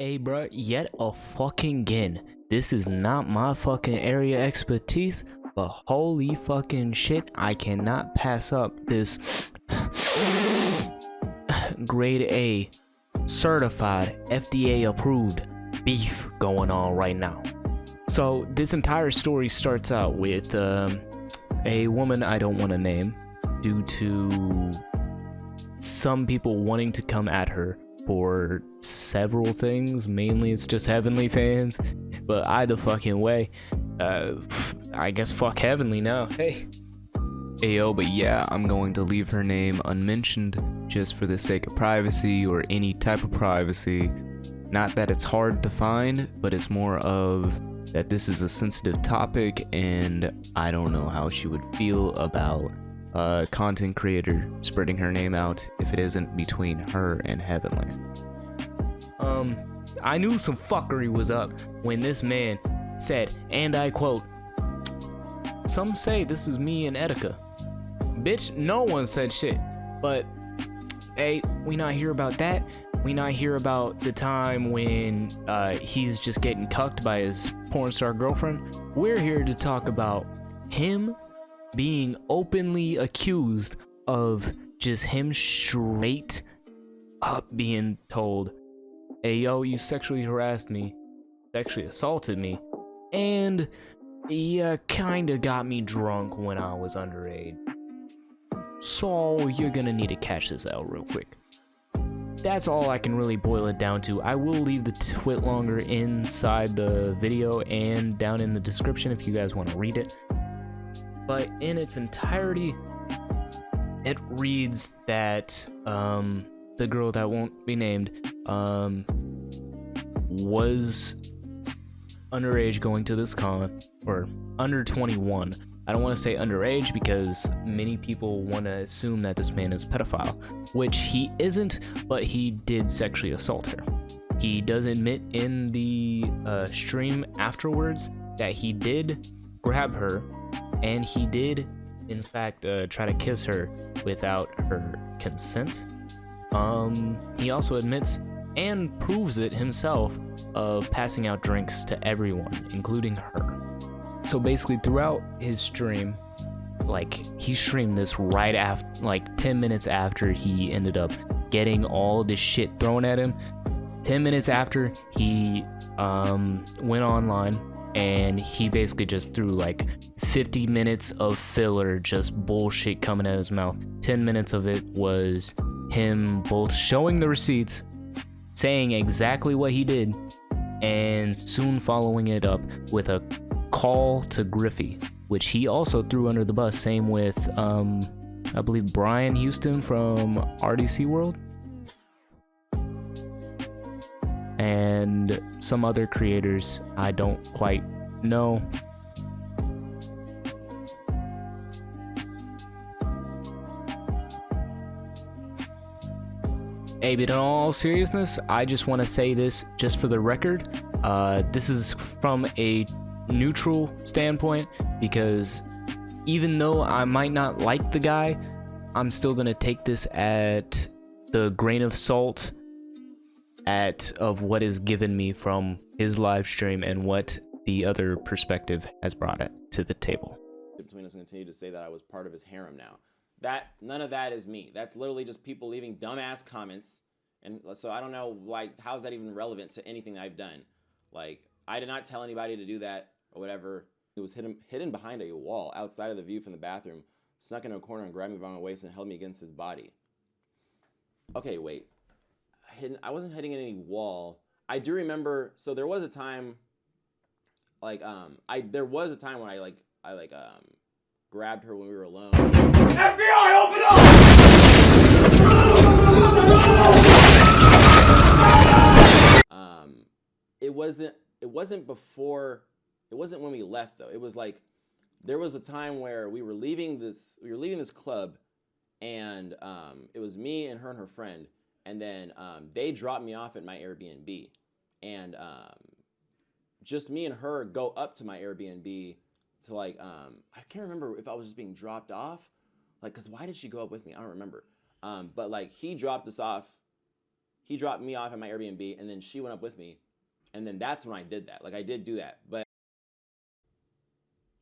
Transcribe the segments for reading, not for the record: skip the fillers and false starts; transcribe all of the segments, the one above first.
Hey bruh, yet a fucking again. This is not my fucking area expertise, but holy fucking shit, I cannot pass up this grade A, certified, FDA approved beef going on right now. So this entire story starts out with a woman I don't want to name due to some people wanting to come at her for several things. Mainly it's just Heavenly fans, but either fucking way, I guess fuck Heavenly now. Hey yo, but yeah, I'm going to leave her name unmentioned just for the sake of privacy, or any type of privacy. Not that it's hard to find, but it's more of that this is a sensitive topic and I don't know how she would feel about a content creator spreading her name out if it isn't between her and Heavenly. I knew some fuckery was up when this man said, and I quote, "Some say this is me and Etika." Bitch, no one said shit. But hey, we not hear about that. We not hear about the time when he's just getting cucked by his porn star girlfriend. We're here to talk about him being openly accused of just him straight up being told, "Hey yo, you sexually harassed me, sexually assaulted me, and you kinda got me drunk when I was underage. So you're gonna need to catch this out real quick." That's all I can really boil it down to. I will leave the twit longer inside the video and down in the description if you guys want to read it. But in its entirety, it reads that the girl that won't be named was underage going to this con, or under 21. I don't want to say underage because many people want to assume that this man is a pedophile, which he isn't, but he did sexually assault her. He does admit in the stream afterwards that he did grab her, and he did, in fact, try to kiss her without her consent. He also admits and proves it himself of passing out drinks to everyone, including her. So basically throughout his stream, like, he streamed this right after, like 10 minutes after he ended up getting all this shit thrown at him. 10 minutes after he went online, and he basically just threw like 50 minutes of filler, just bullshit coming out of his mouth. 10 minutes of it was him both showing the receipts, saying exactly what he did, and soon following it up with a call to Griffey, which he also threw under the bus. Same with I believe Brian Houston from RDC World, and some other creators I don't quite know. Hey, but in all seriousness, I just want to say this just for the record. This is from a neutral standpoint, because even though I might not like the guy, I'm still gonna take this at the grain of salt of what is given me from his live stream and what the other perspective has brought it to the table. Between us and continue to say that I was part of his harem now. That none of that is me. That's literally just people leaving dumbass comments, and so I don't know, like, how's that even relevant to anything I've done? Like, I did not tell anybody to do that or whatever. It was hidden behind a wall outside of the view from the bathroom, snuck into a corner and grabbed me by my waist and held me against his body. Okay, wait. I wasn't hitting any wall. I do remember, so there was a time, like, there was a time when I grabbed her when we were alone. FBI, open up! It wasn't before. It wasn't when we left though. It was like there was a time where we were leaving this club, and it was me and her friend, and then they dropped me off at my Airbnb, and just me and her go up to my Airbnb to, like, I can't remember if I was just being dropped off, like, cause why did she go up with me? I don't remember. But like, he dropped us off he dropped me off at my Airbnb, and then she went up with me, and then that's when I did that. Like, I did do that, but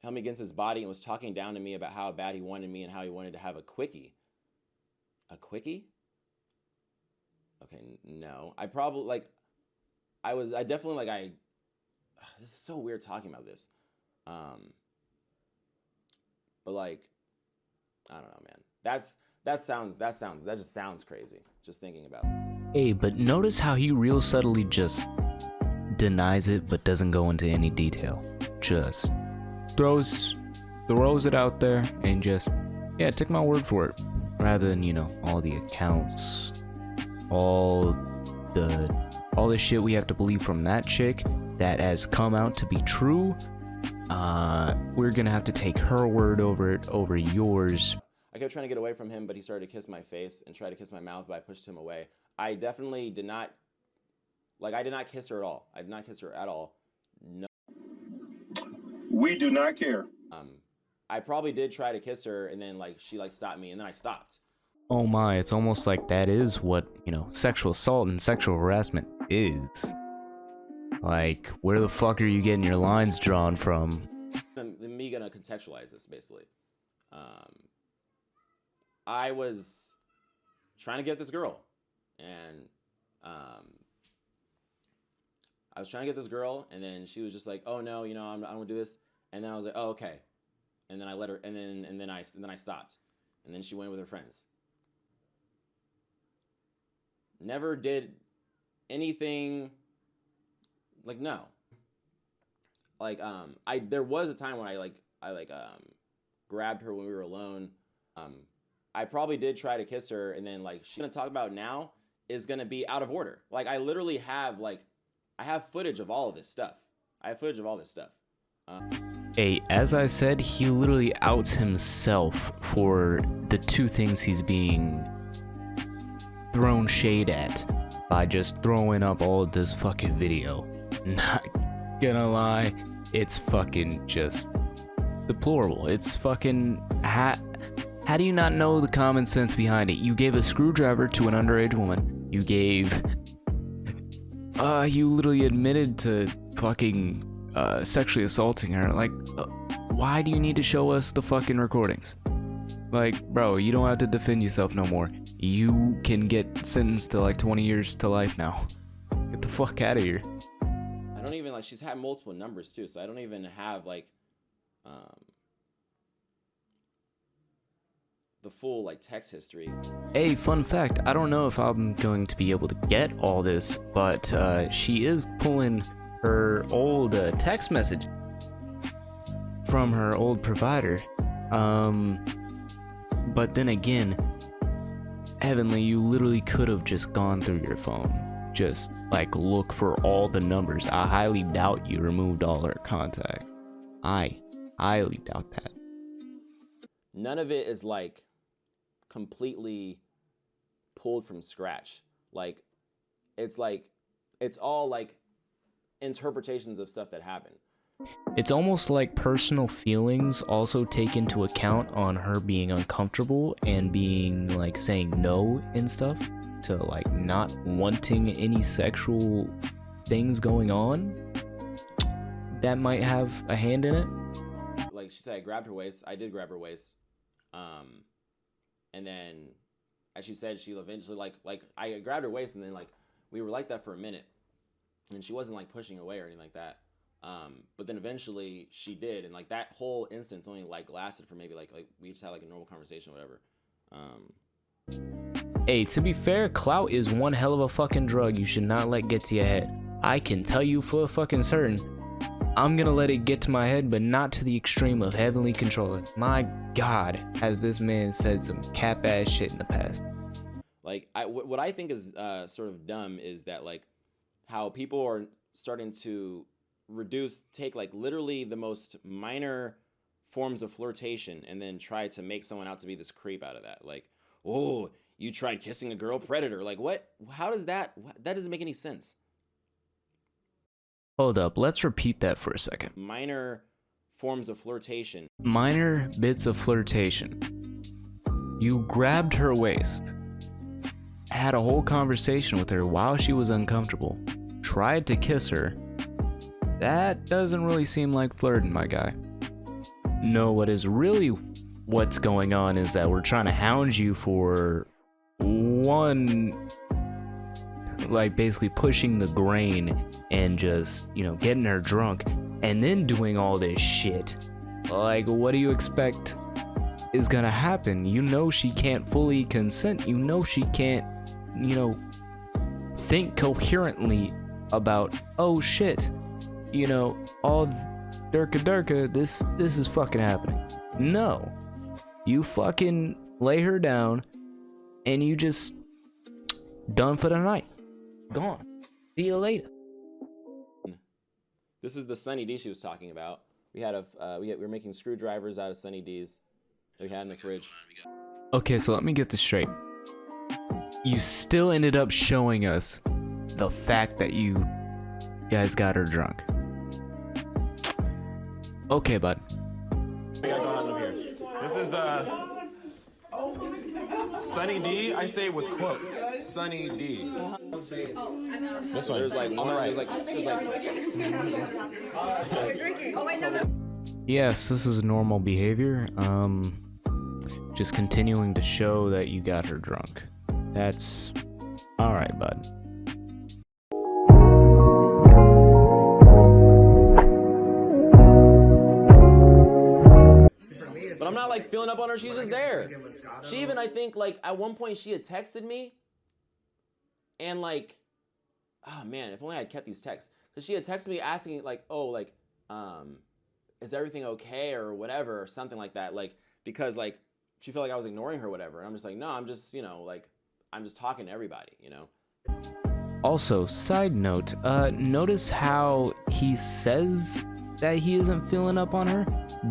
held me against his body and was talking down to me about how bad he wanted me and how he wanted to have a quickie. A quickie? Okay, no. I probably, like, I definitely, like, this is so weird talking about this. But, like, I don't know, man. That just sounds crazy, just thinking about it. Hey, but notice how he real subtly just denies it but doesn't go into any detail. Just throws it out there and just, yeah, take my word for it. Rather than, you know, all the accounts, all the shit we have to believe from that chick that has come out to be true. We're gonna have to take her word over yours. I kept trying to get away from him, but he started to kiss my face and try to kiss my mouth, but I pushed him away. I definitely did not, like, I did not kiss her at all. I did not kiss her at all. No. We do not care. I probably did try to kiss her, and then, like, she, like, stopped me, and then I stopped. Oh my, it's almost like that is what, you know, sexual assault and sexual harassment is. Like, where the fuck are you getting your lines drawn from? Me gonna contextualize this, basically. I was trying to get this girl, and I was trying to get this girl, and then she was just like, "Oh no, you know, I don't want to do this." And then I was like, "Oh, okay." And then I let her, and then I stopped, and then she went with her friends. Never did anything. Like, no. Like, there was a time when I grabbed her when we were alone. I probably did try to kiss her, and then, like, she's gonna talk about now is gonna be out of order. Like, I literally have, like, I have footage of all of this stuff. Hey, as I said, he literally outs himself for the two things he's being thrown shade at by just throwing up all of this fucking video. Not gonna lie, it's fucking just deplorable. It's fucking, how do you not know the common sense behind it? You gave a screwdriver to an underage woman. You literally admitted to fucking sexually assaulting her. Like, why do you need to show us the fucking recordings? Like, bro, you don't have to defend yourself no more. You can get sentenced to like 20 years to life now. Get the fuck out of here. I don't even, like, she's had multiple numbers too, so I don't even have, like, the full, like, text history. Hey, fun fact, I don't know if I'm going to be able to get all this, but she is pulling her old text message from her old provider. But then again, Heavenly, you literally could have just gone through your phone. Just, like, look for all the numbers. I highly doubt you removed all her contact. I highly doubt that. None of it is, like, completely pulled from scratch. Like, it's all, like, interpretations of stuff that happened. It's almost like personal feelings also take into account on her being uncomfortable and being, like, saying no and stuff, to, like, not wanting any sexual things going on. That might have a hand in it. Like she said, I grabbed her waist. I did grab her waist. And then, as she said, she eventually, like I grabbed her waist, and then, like, we were like that for a minute, and she wasn't, like, pushing away or anything like that. But then eventually she did, and, like, that whole instance only, like, lasted for maybe like we just had, like, a normal conversation or whatever. Hey, to be fair, clout is one hell of a fucking drug you should not let get to your head. I can tell you for a fucking certain, I'm gonna let it get to my head, but not to the extreme of HeavenlyController. My God, has this man said some cap ass shit in the past. Like, what I think is sort of dumb is that, like, how people are starting to take, like, literally the most minor forms of flirtation and then try to make someone out to be this creep out of that. Like, oh, you tried kissing a girl, predator. Like, what? How does that doesn't make any sense. Hold up, let's repeat that for a second. Minor forms of flirtation. Minor bits of flirtation. You grabbed her waist. had a whole conversation with her while she was uncomfortable, tried to kiss her. That doesn't really seem like flirting, my guy. No, what's going on is that we're trying to hound you for one, like basically pushing the grain and just, you know, getting her drunk and then doing all this shit. Like, what do you expect is gonna happen? You know she can't fully consent. You know she can't, you know, think coherently about, oh shit, you know, all durka, this is fucking happening. No. You fucking lay her down and you just done for the night. Gone. See you later. This is the Sunny D she was talking about. We had we were making screwdrivers out of Sunny D's that we had in the fridge. Okay, so let me get this straight. You still ended up showing us the fact that you guys got her drunk. Okay, bud. What we got going on over here? This is Sunny D. I say with quotes. Sunny D. This one. There's like one. Right. There's like. Yes, this is normal behavior. Just continuing to show that you got her drunk. That's alright, bud. But I'm not like feeling up on her. She's just there. She even, I think, like at one point she had texted me, and like, oh man, if only I had kept these texts. Cause she had texted me asking like, oh, like, is everything okay or whatever or something like that. Like, because like she felt like I was ignoring her or whatever. And I'm just like, no, I'm just, you know, like, I'm just talking to everybody, you know? Also, side note, notice how he says that he isn't feeling up on her,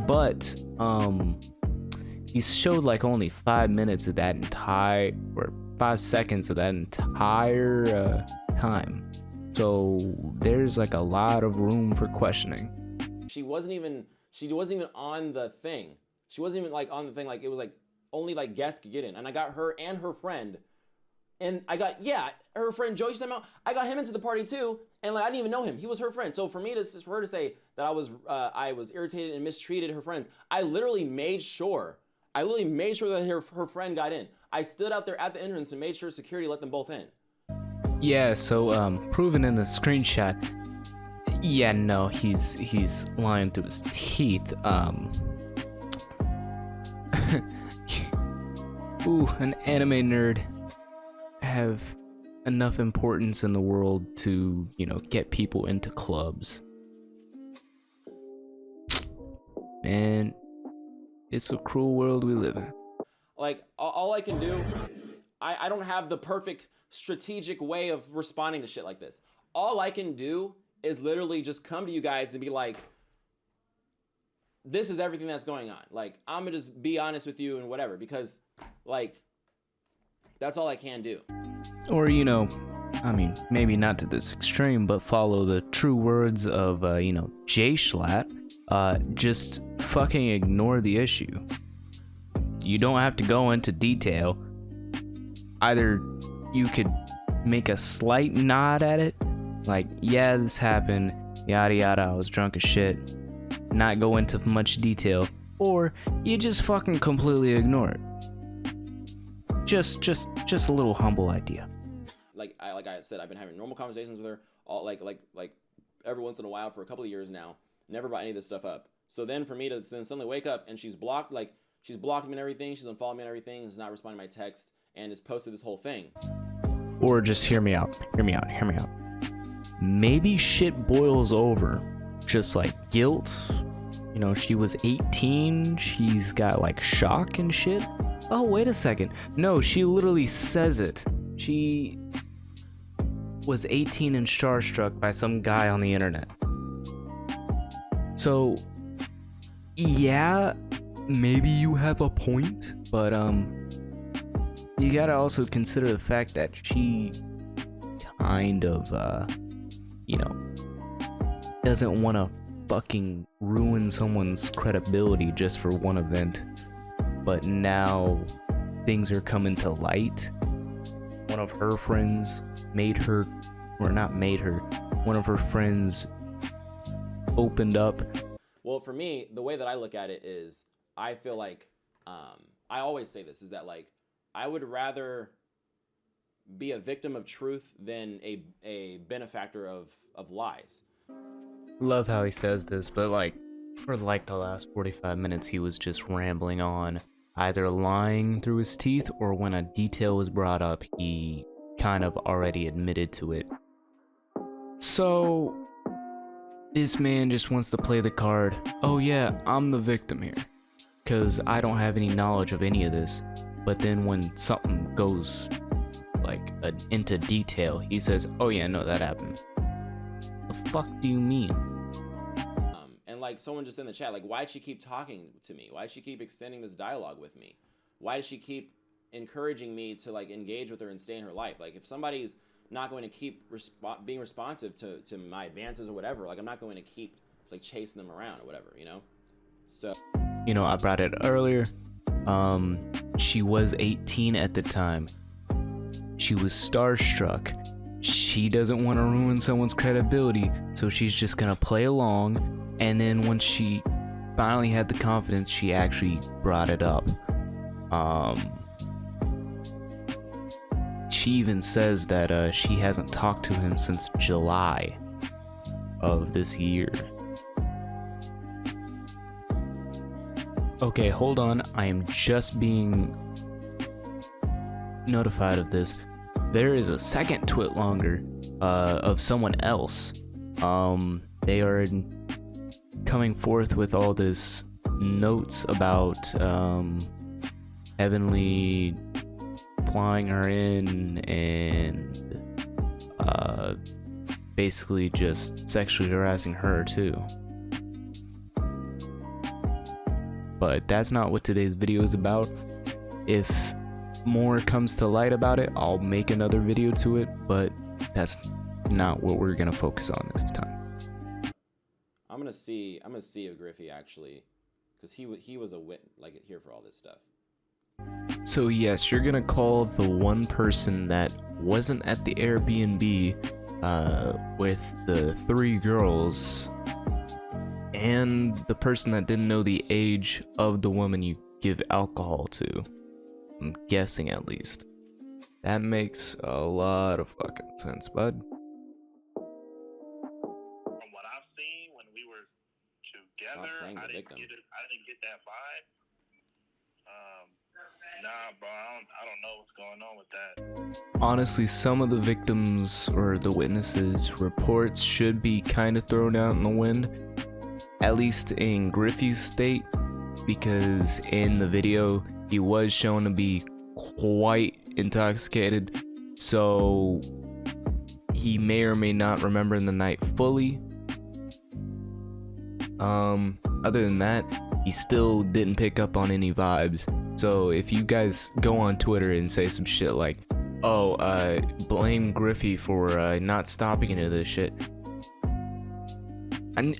but he showed like only 5 minutes of that entire, or 5 seconds of that entire time. So there's like a lot of room for questioning. She wasn't even on the thing. She wasn't even like on the thing. Like it was like only like guests could get in. And I got her and her friend. And I got, yeah, her friend Joey somehow, I got him into the party too. And like I didn't even know him. He was her friend. So for her to say that I was irritated and mistreated her friends, I literally made sure that her friend got in. I stood out there at the entrance and made sure security let them both in. Yeah, so proven in the screenshot. Yeah, no, he's lying through his teeth. Ooh, an anime nerd have enough importance in the world to, you know, get people into clubs. Man, it's a cruel world we live in. Like all I can do, I don't have the perfect strategic way of responding to shit like this. All I can do is literally just come to you guys and be like, this is everything that's going on. Like, I'm gonna just be honest with you and whatever, because like, that's all I can do. Or, you know, I mean, maybe not to this extreme, but follow the true words of, you know, Jay Schlatt. Just fucking ignore the issue. You don't have to go into detail. Either you could make a slight nod at it, like, yeah, this happened, yada yada, I was drunk as shit, not go into much detail, or you just fucking completely ignore it. Just a little humble idea. Like I said, I've been having normal conversations with her all like every once in a while for a couple of years now. Never brought any of this stuff up. So then for me to then suddenly wake up and she's blocked me and everything, she's unfollowed me and everything, is not responding to my text, and has posted this whole thing. Or just hear me out. Maybe shit boils over, just like guilt. You know, she was 18, she's got like shock and shit. Oh, wait a second. No, she literally says it. She was 18 and starstruck by some guy on the internet. So, yeah, maybe you have a point, but you gotta also consider the fact that she kind of, you know, doesn't want to fucking ruin someone's credibility just for one event. But now things are coming to light. one of her friends made her, or not made her, one of her friends opened up. Well, for me, the way that I look at it is, I feel like, I always say this, is that like, I would rather be a victim of truth than a benefactor of lies. Love how he says this, but like, for like the last 45 minutes, he was just rambling on, either lying through his teeth, or when a detail was brought up, he kind of already admitted to it. So, this man just wants to play the card, oh yeah, I'm the victim here, because I don't have any knowledge of any of this. But then when something goes like into detail, he says, oh yeah, no, that happened. The fuck do you mean? And like someone just in the chat, like, why'd she keep talking to me? Why'd she keep extending this dialogue with me? Why does she keep encouraging me to like engage with her and stay in her life? Like, if somebody's not going to keep being responsive to my advances or whatever, like, I'm not going to keep like chasing them around or whatever, you know? So, you know, I brought it earlier. She was 18 at the time. She was starstruck. She doesn't want to ruin someone's credibility, so she's just gonna play along. And then when she finally had the confidence, she actually brought it up. She even says that she hasn't talked to him since July of this year. Okay, hold on. I am just being notified of this. There is a second twit longer of someone else. They are coming forth with all this notes about Heavenly flying her in and basically just sexually harassing her too. But that's not what today's video is about. If more comes to light about it, I'll make another video to it, but that's not what we're gonna focus on this time. I'm gonna see if Griffey actually, because he was a here for all this stuff. So yes, you're gonna call the one person that wasn't at the Airbnb with the 3 girls, and the person that didn't know the age of the woman you give alcohol to. I'm guessing, at least. That makes a lot of fucking sense, bud. From what I've seen when we were together, I didn't get that vibe. Nah, bro, I don't know what's going on with that. Honestly, some of the victims or the witnesses' reports should be kind of thrown out in the wind, at least in Griffey's state, because in the video he was shown to be quite intoxicated, so he may or may not remember the night fully. Other than that, he still didn't pick up on any vibes. So if you guys go on Twitter and say some shit like, oh, blame Griffey for not stopping into this shit, I'm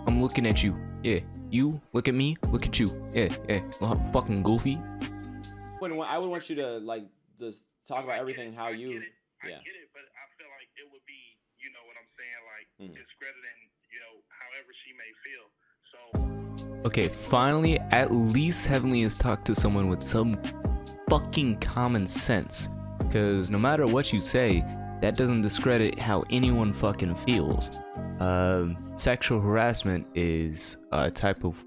looking at you. Yeah, you look at me, look at you. Yeah, fucking goofy. I would want you to like just talk about everything how you. I get it, but I feel like it would be, you know what I'm saying, like discrediting, you know, however she may feel. So. Okay, finally, at least Heavenly has talked to someone with some fucking common sense. Because no matter what you say, that doesn't discredit how anyone fucking feels. Sexual harassment is a type of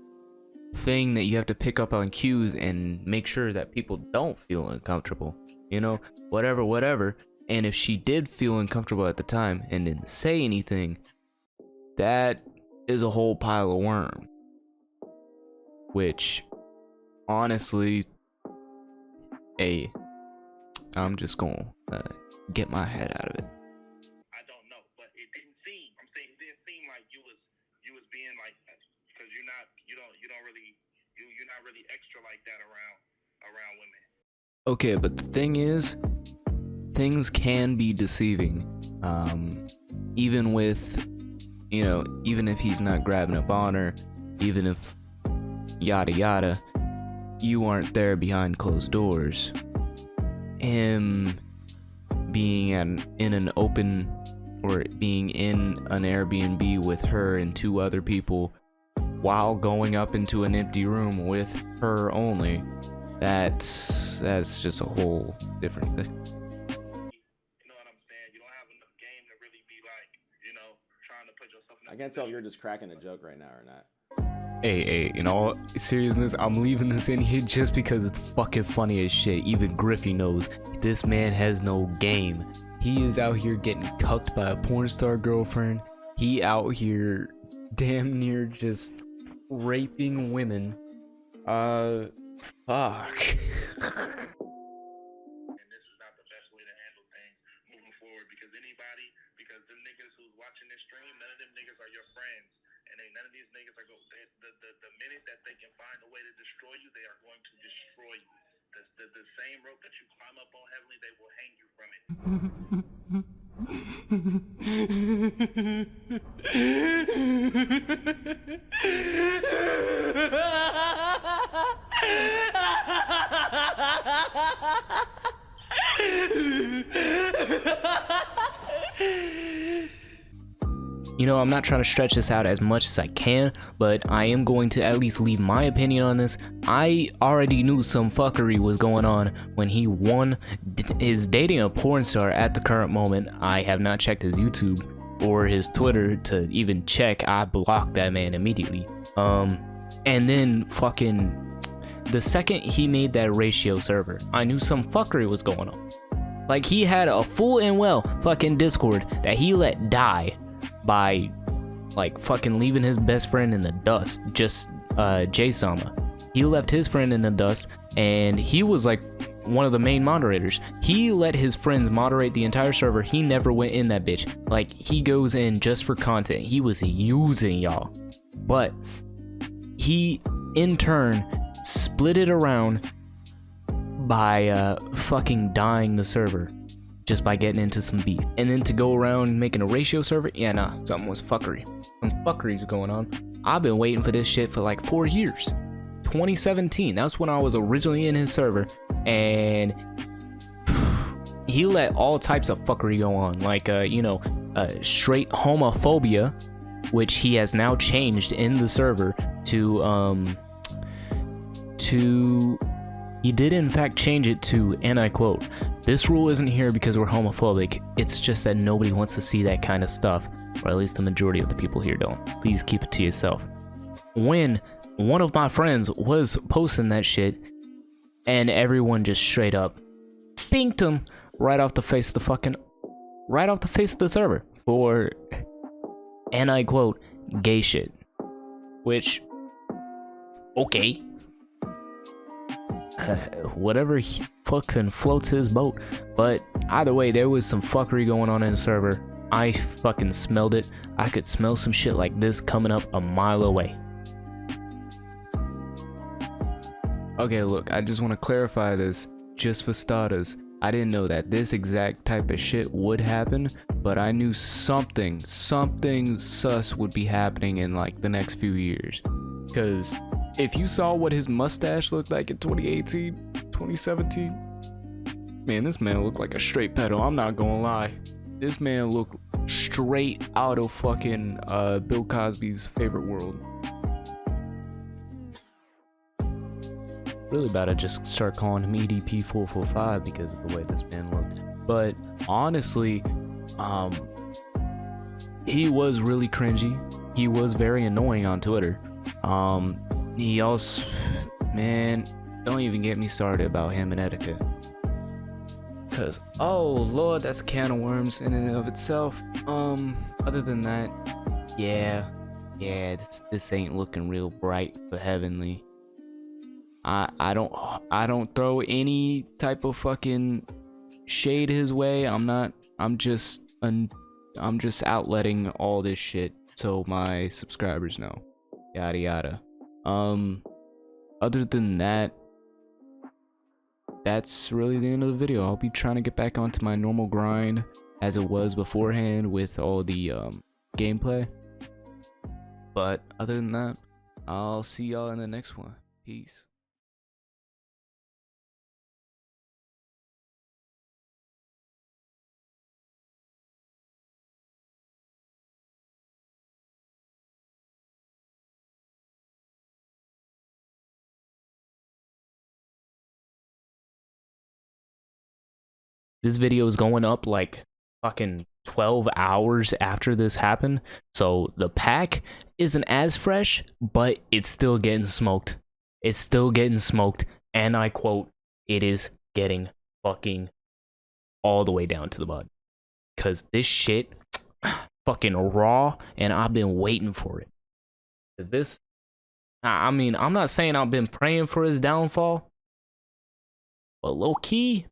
thing that you have to pick up on cues and make sure that people don't feel uncomfortable. You know, whatever. And if she did feel uncomfortable at the time and didn't say anything, that is a whole pile of worms. Which, honestly, I'm just gonna get my head out of it. I don't know, but it didn't seem. I'm saying it didn't seem like you was being like that, because you're not really extra like that around women. Okay, but the thing is, things can be deceiving. Even with, you know, even if he's not grabbing up on her, even if yada yada, you aren't there behind closed doors. him being in an open, or being in an Airbnb with her and 2 other people while going up into an empty room with her only, that's just a whole different thing. You know what I'm saying? You don't have enough game to really be like, you know, trying to put yourself in I can't tell if you're just cracking a joke right now or not. Hey, in all seriousness, I'm leaving this in here just because it's fucking funny as shit. Even Griffey knows this man has no game. He is out here getting cucked by a porn star girlfriend. He out here damn near just raping women. Fuck. And this is not the best way to handle things moving forward, because them niggas who's watching this stream, none of them niggas are your friends. And none of these niggas are the minute that they can find a way to destroy you, they are going to destroy you. The same rope that you climb up on Heavenly, they will hang you from it. You know, I'm not trying to stretch this out as much as I can, but I am going to at least leave my opinion on this. I already knew some fuckery was going on when he is dating a porn star at the current moment. I have not checked his YouTube or his Twitter to even check. I blocked that man immediately. And then fucking the second he made that ratio server, I knew some fuckery was going on. Like, he had a full and well fucking Discord that he let die by like fucking leaving his best friend in the dust. Just J-Sama, he left his friend in the dust, and he was like one of the main moderators. He let his friends moderate the entire server. He never went in that bitch. Like, he goes in just for content. He was using y'all, but he in turn split it around by fucking dying the server just by getting into some beef. And then to go around making a ratio server, yeah, nah, something was fuckery. Some fuckery's going on. I've been waiting for this shit for like 4 years. 2017, that's when I was originally in his server, and he let all types of fuckery go on, like straight homophobia, which he has now changed in the server to he did in fact change it to, and I quote, "This rule isn't here because we're homophobic, it's just that nobody wants to see that kind of stuff, or at least the majority of the people here don't. Please keep it to yourself." When one of my friends was posting that shit, and everyone just straight up binked him right off the face of the server for, and I quote, "gay shit." Which, okay. Whatever, he fucking floats his boat. But either way, there was some fuckery going on in the server. I fucking smelled it. I could smell some shit like this coming up a mile away. Okay, look, I just want to clarify this, just for starters. I didn't know that this exact type of shit would happen, but I knew something sus would be happening in like the next few years. Because if you saw what his mustache looked like in 2018, 2017, man, this man looked like a straight pedo. I'm not gonna lie. This man looked straight out of fucking Bill Cosby's Favorite World. Really about to just start calling him EDP445 because of the way this man looked. But honestly, he was really cringy. He was very annoying on Twitter. He also, man, don't even get me started about him and etiquette. Cause, oh lord, that's a can of worms in and of itself. Other than that, yeah, this ain't looking real bright for Heavenly. I don't throw any type of fucking shade his way. I'm just outletting all this shit so my subscribers know. Yada yada. Other than that, that's really the end of the video. I'll be trying to get back onto my normal grind as it was beforehand with all the gameplay. But other than that, I'll see y'all in the next one. Peace. This video is going up like fucking 12 hours after this happened. So the pack isn't as fresh, but it's still getting smoked. It's still getting smoked. And I quote, it is getting fucking all the way down to the mud. Because this shit fucking raw, and I've been waiting for it. Is this? I mean, I'm not saying I've been praying for his downfall, but low key,